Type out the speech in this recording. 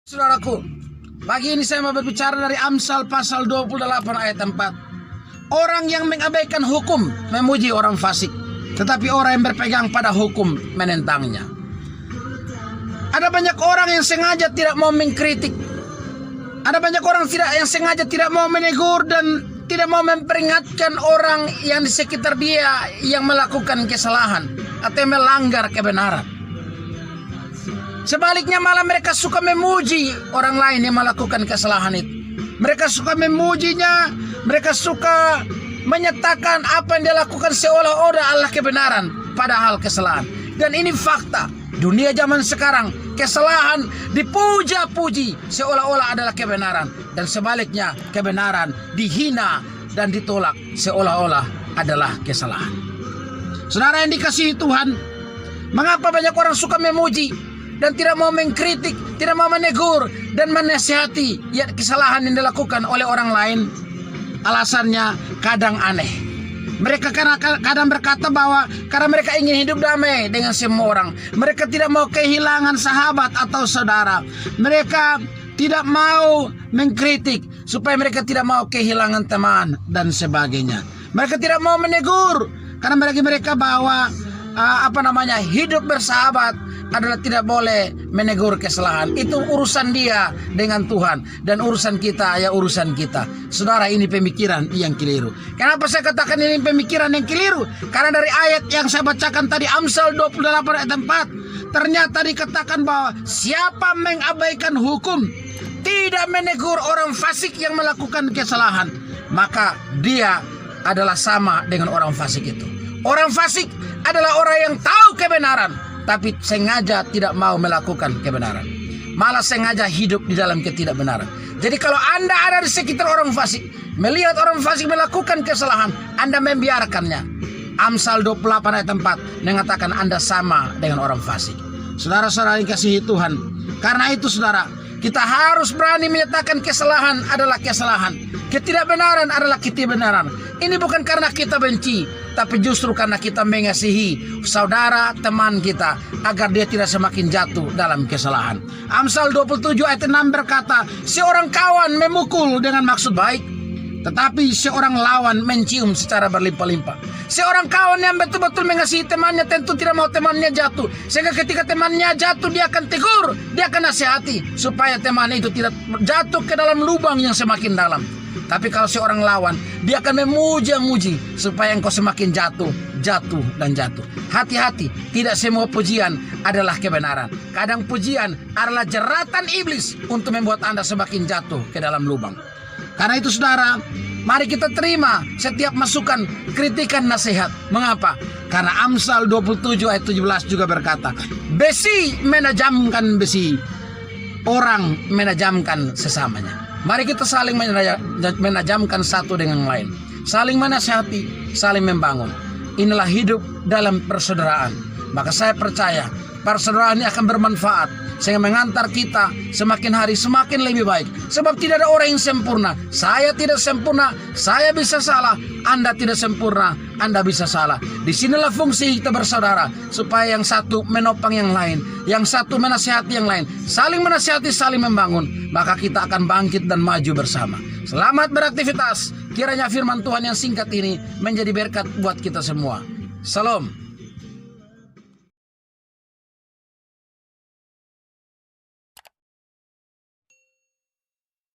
Saudaraku, pagi ini saya mau berbicara dari Amsal pasal 28 ayat 4. Orang yang mengabaikan hukum memuji orang fasik, tetapi orang yang berpegang pada hukum menentangnya. Ada banyak orang yang sengaja tidak mau mengkritik. Ada banyak orang yang sengaja tidak mau menegur dan tidak mau memperingatkan orang yang di sekitar dia yang melakukan kesalahan atau melanggar kebenaran. Sebaliknya malah mereka suka memuji orang lain yang melakukan kesalahan itu. Mereka suka memujinya, mereka suka menyatakan apa yang dia lakukan seolah-olah adalah kebenaran, padahal kesalahan. Dan ini fakta. Dunia zaman sekarang, kesalahan dipuja-puji seolah-olah adalah kebenaran. Dan sebaliknya, kebenaran dihina dan ditolak seolah-olah adalah kesalahan. Saudara yang dikasihi Tuhan, mengapa banyak orang suka memuji dan tidak mau mengkritik, tidak mau menegur dan menasihati kesalahan yang dilakukan oleh orang lain? Alasannya kadang aneh. Mereka kadang berkata bahwa karena mereka ingin hidup damai dengan semua orang. Mereka tidak mau kehilangan sahabat atau saudara. Mereka tidak mau mengkritik supaya mereka tidak mau kehilangan teman dan sebagainya. Mereka tidak mau menegur karena bagi mereka bahwa hidup bersahabat adalah tidak boleh menegur kesalahan. Itu urusan dia dengan Tuhan, dan urusan kita ya urusan kita. Saudara, ini pemikiran yang keliru. Kenapa saya katakan ini pemikiran yang keliru? Karena dari ayat yang saya bacakan tadi, Amsal 28 ayat 4, ternyata dikatakan bahwa siapa mengabaikan hukum, tidak menegur orang fasik yang melakukan kesalahan, maka dia adalah sama dengan orang fasik itu. Orang fasik adalah orang yang tahu kebenaran, tapi sengaja tidak mau melakukan kebenaran. Malah sengaja hidup di dalam ketidakbenaran. Jadi kalau Anda ada di sekitar orang fasik, melihat orang fasik melakukan kesalahan, Anda membiarkannya. Amsal 28 ayat 4 mengatakan Anda sama dengan orang fasik. Saudara-saudara yang dikasihi Tuhan, karena itu saudara, kita harus berani menyatakan kesalahan adalah kesalahan, ketidakbenaran adalah ketidakbenaran. Ini bukan karena kita benci, tapi justru karena kita mengasihi saudara, teman kita, agar dia tidak semakin jatuh dalam kesalahan. Amsal 27 ayat 6 berkata, seorang kawan memukul dengan maksud baik, tetapi seorang lawan mencium secara berlimpah-limpah. Seorang kawan yang betul-betul mengasihi temannya tentu tidak mau temannya jatuh. Sehingga ketika temannya jatuh, dia akan tegur, dia akan nasihati supaya teman itu tidak jatuh ke dalam lubang yang semakin dalam. Tapi kalau seorang lawan, dia akan memuji-muji supaya engkau semakin jatuh, dan jatuh. Hati-hati, tidak semua pujian adalah kebenaran. Kadang pujian adalah jeratan iblis untuk membuat Anda semakin jatuh ke dalam lubang. Karena itu saudara, mari kita terima setiap masukan, kritikan, nasihat. Mengapa? Karena Amsal 27 ayat 17 juga berkata, besi menajamkan besi, orang menajamkan sesamanya. Mari kita saling menajamkan satu dengan yang lain, saling menasihati, saling membangun. Inilah hidup dalam persaudaraan. Maka saya percaya persaudaraan ini akan bermanfaat, sehingga mengantar kita semakin hari semakin lebih baik. Sebab tidak ada orang yang sempurna. Saya tidak sempurna, saya bisa salah. Anda tidak sempurna, Anda bisa salah. Disinilah fungsi kita bersaudara, supaya yang satu menopang yang lain, yang satu menasihati yang lain, saling menasihati, saling membangun. Maka kita akan bangkit dan maju bersama. Selamat beraktivitas. Kiranya firman Tuhan yang singkat ini menjadi berkat buat kita semua. Salam.